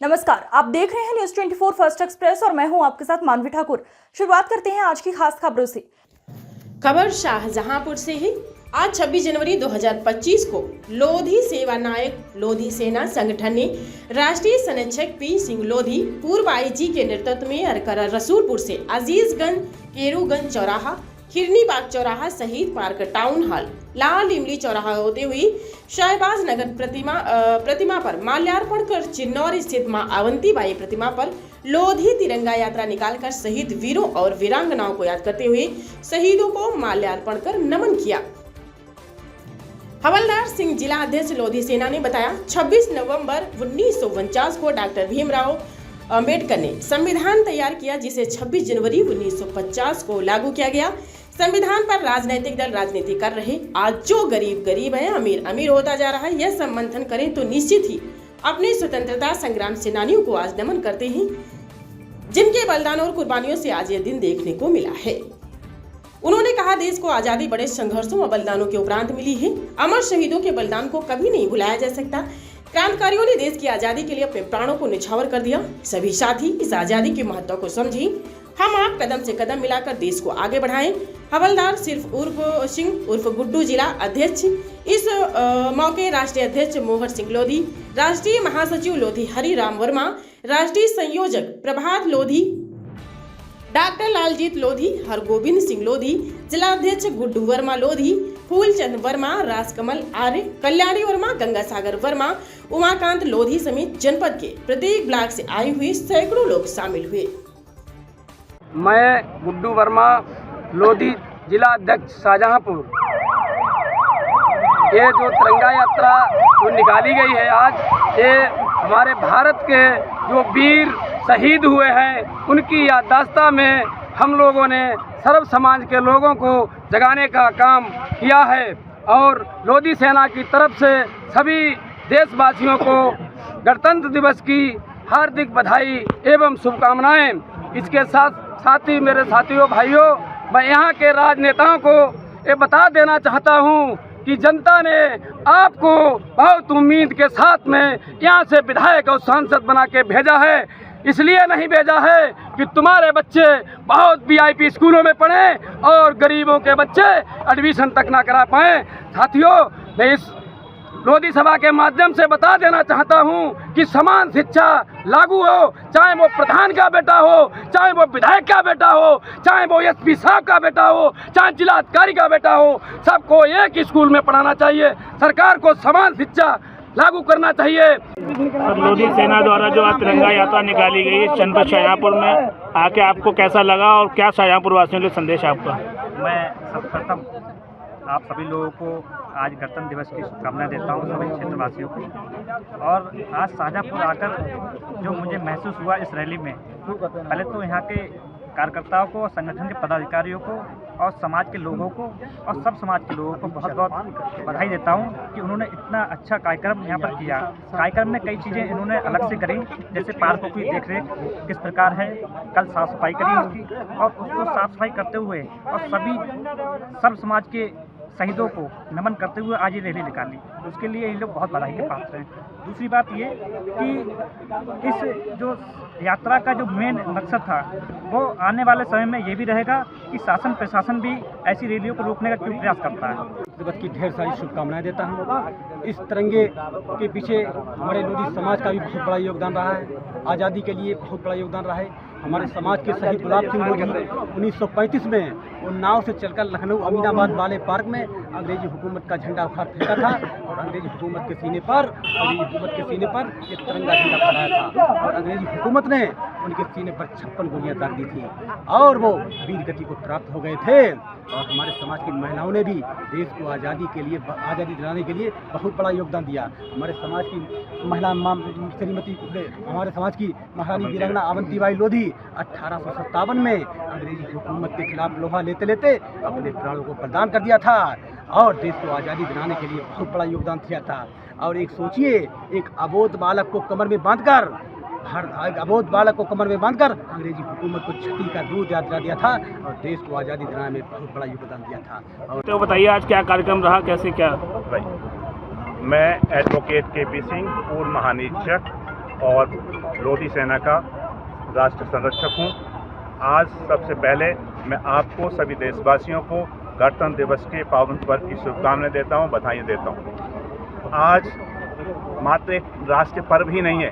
नमस्कार, आप देख रहे हैं न्यूज 24 फर्स्ट एक्सप्रेस और मैं हूं आपके साथ मानवी ठाकुर। शुरुआत करते हैं आज की खास खबरों से। खबर शाहजहांपुर से है। आज 26 जनवरी 2025 को लोधी सेवा नायक लोधी सेना संगठन ने राष्ट्रीय संरक्षक पी सिंह लोधी पूर्व आईजी के नेतृत्व में अरकरा रसूलपुर से अजीजगंज, केरूगंज चौराहा, खिरनीबाग चौराहा सहित पार्क टाउन हॉल, लाल इमली चौराहा होते हुए शहबाज नगर प्रतिमा पर माल्यार्पण कर चिन्नौर स्थित मां अवंतीबाई प्रतिमा पर लोधी तिरंगा यात्रा निकालकर शहीद वीरों और वीरांगनाओं को याद करते हुए शहीदों को माल्यार्पण कर नमन किया। हवलदार सिंह जिला अध्यक्ष लोधी सेना ने बताया, 26 नवंबर 1949 को डॉक्टर भीमराव अंबेडकर ने संविधान तैयार किया, जिसे 26 जनवरी 1950 को लागू किया गया। संविधान पर राजनीतिक दल राजनीति कर रहे, आज जो गरीब गरीब है, अमीर अमीर होता जा रहा है, यह सब मंथन करें तो निश्चित ही अपने स्वतंत्रता संग्राम सेनानियों को आज नमन करते हैं, जिनके बलिदान और कुर्बानियों से आज यह दिन देखने को मिला है। उन्होंने कहा, देश को आजादी बड़े संघर्षों और बलिदानों के उपरांत मिली है। अमर शहीदों के बलिदान को कभी नहीं भुलाया जा सकता। क्रांतिकारियों ने देश की आजादी के लिए अपने प्राणों को न्यौछावर कर दिया। सभी साथी इस आजादी के महत्व को समझें। हम आप कदम से कदम मिलाकर देश को आगे बढ़ाएं। हवलदार सिर्फ उर्फ सिंह उर्फ गुड्डू जिला अध्यक्ष, इस मौके राष्ट्रीय अध्यक्ष मोहर सिंह लोधी, राष्ट्रीय महासचिव लोधी हरिराम वर्मा, राष्ट्रीय संयोजक प्रभात लोधी, डॉक्टर लालजीत लोधी, हरगोविंद सिंह लोधी, जिला अध्यक्ष गुड्डू वर्मा लोधी, फूलचंद वर्मा, राजकमल आर्य, कल्याणी वर्मा, गंगा सागर वर्मा, उमाकांत लोधी समेत जनपद के प्रत्येक ब्लॉक से आए हुए सैकड़ों लोग शामिल हुए। मैं गुड्डू वर्मा, लोधी जिला अध्यक्ष शाहजहांपुर। ये जो तिरंगा यात्रा जो निकाली गई है आज, ये हमारे भारत के जो वीर शहीद हुए हैं उनकी याददाश्त में हम लोगों ने सर्व समाज के लोगों को जगाने का काम किया है और लोधी सेना की तरफ से सभी देशवासियों को गणतंत्र दिवस की हार्दिक बधाई एवं शुभकामनाएं। इसके साथ ही मेरे साथियों भाइयों, मैं यहाँ के राजनेताओं को ये बता देना चाहता हूँ कि जनता ने आपको बहुत उम्मीद के साथ में यहाँ से विधायक और सांसद बना के भेजा है। इसलिए नहीं भेजा है कि तुम्हारे बच्चे बहुत वीआईपी स्कूलों में पढ़ें और गरीबों के बच्चे एडमिशन तक ना करा पाएँ। साथियों, मैं इस लोधी सभा के माध्यम से बता देना चाहता हूं कि समान शिक्षा लागू हो, चाहे वो प्रधान का बेटा हो, चाहे वो विधायक का बेटा हो, चाहे वो एसपी साहब का बेटा हो, चाहे जिला अधिकारी का बेटा हो, सबको एक ही स्कूल में पढ़ाना चाहिए। सरकार को समान शिक्षा लागू करना चाहिए। लोधी सेना द्वारा जो आज तिरंगा यात्रा निकाली गई है जनपद शाहजहांपुर में, आके आपको कैसा लगा और क्या शाहजहांपुर वासियों के संदेश आपका? मैं सर्वप्रथम आप सभी लोगों को आज गणतंत्र दिवस की शुभकामनाएं देता हूं, सभी क्षेत्रवासियों को। और आज शाहजहांपुर आकर जो मुझे महसूस हुआ इस रैली में, पहले तो यहाँ के कार्यकर्ताओं को, संगठन के पदाधिकारियों को और समाज के लोगों को और सब समाज के लोगों को बहुत बहुत बधाई देता हूं कि उन्होंने इतना अच्छा कार्यक्रम यहाँ पर किया। कार्यक्रम में कई चीज़ें इन्होंने अलग से करी, जैसे पार्कों की देखरेख किस प्रकार है, कल साफ सफाई करी उसकी, और उसको साफ सफाई करते हुए और सब समाज के शहीदों को नमन करते हुए आज ये रैली निकाली। उसके लिए ये लोग बहुत बधाई के पात्र हैं। दूसरी बात ये कि इस जो यात्रा का जो मेन मकसद था, वो आने वाले समय में ये भी रहेगा कि शासन प्रशासन भी ऐसी रैलियों को रोकने का क्यों प्रयास करता है। दिवस की ढेर सारी शुभकामनाएं देता हूँ। इस तिरंगे के पीछे हमारे लोधी समाज का भी बहुत बड़ा योगदान रहा है। आज़ादी के लिए बहुत बड़ा योगदान रहा है। हमारे समाज के शहीद गुलाब सिंह लोधी 1935 में वो नाव से चलकर लखनऊ अमीनाबाद वाले पार्क में अंग्रेजी हुकूमत का झंडा उखाड़ फेंका था और अंग्रेजी हुकूमत के सीने पर ये तिरंगा झंडा फहराया था और अंग्रेजी हुकूमत ने उनके सीने पर 56 गोलियां दाग दी थी और वो वीर गति को प्राप्त हो गए थे। और हमारे समाज की महिलाओं ने भी देश को आज़ादी दिलाने के लिए बहुत बड़ा योगदान दिया। हमारे समाज की महिला हमारे समाज की महारानी वीरांगना अवंतीबाई लोधी 1857 में अंग्रेजी हुकूमत के खिलाफ लोहा लेते लेते अपने प्राणों को बलिदान कर दिया था और देश को आज़ादी दिलाने के लिए बहुत बड़ा योगदान दिया था। और एक सोचिए, एक अबोध बालक को कमर में बांधकर अंग्रेजी हुकूमत को छठी का दूध यात्रा दिया था और देश को आज़ादी दिलाने में बहुत बड़ा योगदान दिया था। और तो बताइए आज क्या कार्यक्रम रहा, कैसे क्या? मैं एडवोकेट के पी सिंह, पूर्व महानिरीक्षक और लोधी सेना का राष्ट्र संरक्षक हूँ। आज सबसे पहले मैं आपको सभी देशवासियों को गणतंत्र दिवस के पावन पर्व की शुभकामनाएं देता हूँ, बधाई देता हूँ। आज मात्र एक राष्ट्रीय पर्व ही नहीं है,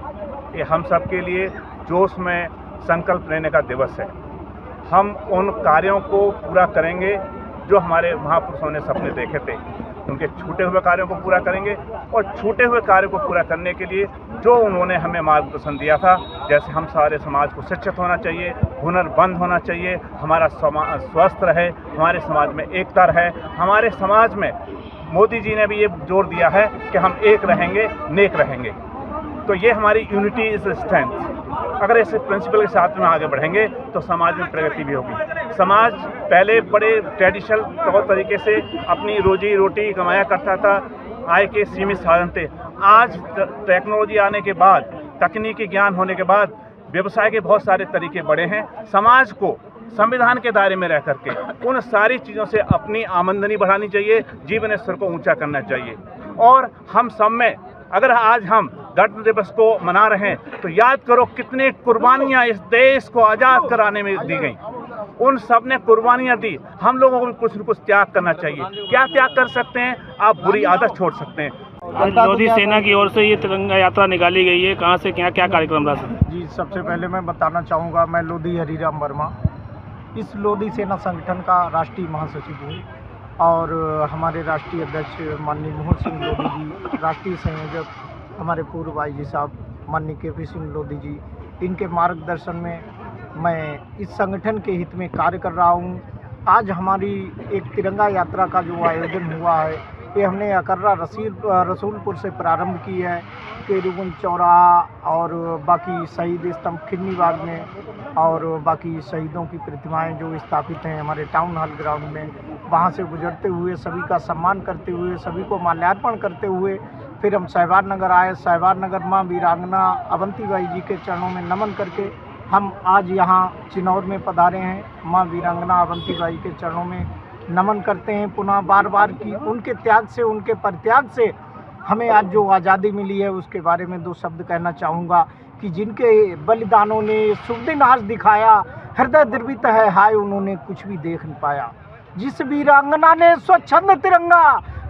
ये हम सब के लिए जोश में संकल्प लेने का दिवस है। हम उन कार्यों को पूरा करेंगे जो हमारे महापुरुषों ने सपने देखे थे, उनके छूटे हुए कार्यों को पूरा करेंगे और छूटे हुए कार्यों को पूरा करने के लिए जो उन्होंने हमें मार्गदर्शन दिया था, जैसे हम सारे समाज को शिक्षित होना चाहिए, हुनरबंद होना चाहिए, हमारा समाज स्वस्थ रहे, हमारे समाज में एकता रहे। हमारे समाज में मोदी जी ने भी ये जोर दिया है कि हम एक रहेंगे, नेक रहेंगे। तो ये हमारी यूनिटी इज स्ट्रेंथ। अगर ऐसे प्रिंसिपल के साथ में आगे बढ़ेंगे तो समाज में प्रगति भी होगी। समाज पहले बड़े ट्रेडिशनल तौर तरीके से अपनी रोजी रोटी कमाया करता था, आय के सीमित साधन थे। आज टेक्नोलॉजी आने के बाद, तकनीकी ज्ञान होने के बाद व्यवसाय के बहुत सारे तरीके बढ़े हैं। समाज को संविधान के दायरे में रह करके उन सारी चीज़ों से अपनी आमदनी बढ़ानी चाहिए, जीवन स्तर को ऊंचा करना चाहिए। और हम सब में अगर आज हम गणतंत्र दिवस को मना रहे हैं तो याद करो कितनी कुर्बानियां इस देश को आज़ाद कराने में दी गई। उन सब ने कुर्बानियां दी। हम लोगों को भी कुछ न कुछ त्याग करना चाहिए। क्या त्याग कर सकते हैं? आप बुरी आदत छोड़ सकते हैं। आज लोधी सेना की ओर से ये तिरंगा यात्रा निकाली गई है, कहाँ से क्या क्या कार्यक्रम रहा सर? जी, सबसे पहले मैं बताना चाहूँगा, मैं लोधी हरिराम वर्मा इस लोधी सेना संगठन का राष्ट्रीय महासचिव हूँ और हमारे राष्ट्रीय अध्यक्ष माननीय मोहन सिंह लोधी जी, राष्ट्रीय संयोजक हमारे पूर्व आईजी साहब माननीय KP सिंह लोधी जी, इनके मार्गदर्शन में मैं इस संगठन के हित में कार्य कर रहा हूँ। आज हमारी एक तिरंगा यात्रा का जो आयोजन हुआ है, ये हमने अकर्रा रसूलपुर से प्रारंभ की है। केरुगुन चौराहा और बाकी शहीद स्तंभ खिन्नीबाग में और बाकी शहीदों की प्रतिमाएं जो स्थापित हैं हमारे टाउन हॉल ग्राउंड में, वहाँ से गुजरते हुए सभी का सम्मान करते हुए, सभी को माल्यार्पण करते हुए फिर हम सहबार नगर आए। सहबार नगर माँ वीरांगना अवंतीबाई जी के चरणों में नमन करके हम आज यहाँ चिनौर में पधारे हैं। माँ वीरांगना अवंतीबाई के चरणों में नमन करते हैं पुनः बार बार कि उनके त्याग से, उनके परित्याग से हमें आज जो आज़ादी मिली है उसके बारे में दो शब्द कहना चाहूँगा कि जिनके बलिदानों ने शुभ दिन आज दिखाया, हृदय द्रवित है हाय उन्होंने कुछ भी देख नहीं पाया। जिस वीरांगना ने स्वच्छंद तिरंगा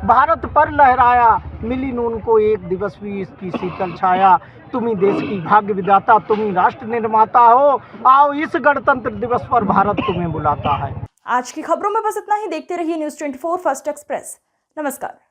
भारत पर लहराया, मिली न उनको एक दिवस भी इसकी शीतल छाया। तुम ही देश की भाग्य विधाता, तुम ही राष्ट्र निर्माता हो, आओ इस गणतंत्र दिवस पर भारत तुम्हें बुलाता है। आज की खबरों में बस इतना ही। देखते रहिए न्यूज़ 24 फर्स्ट एक्सप्रेस। नमस्कार।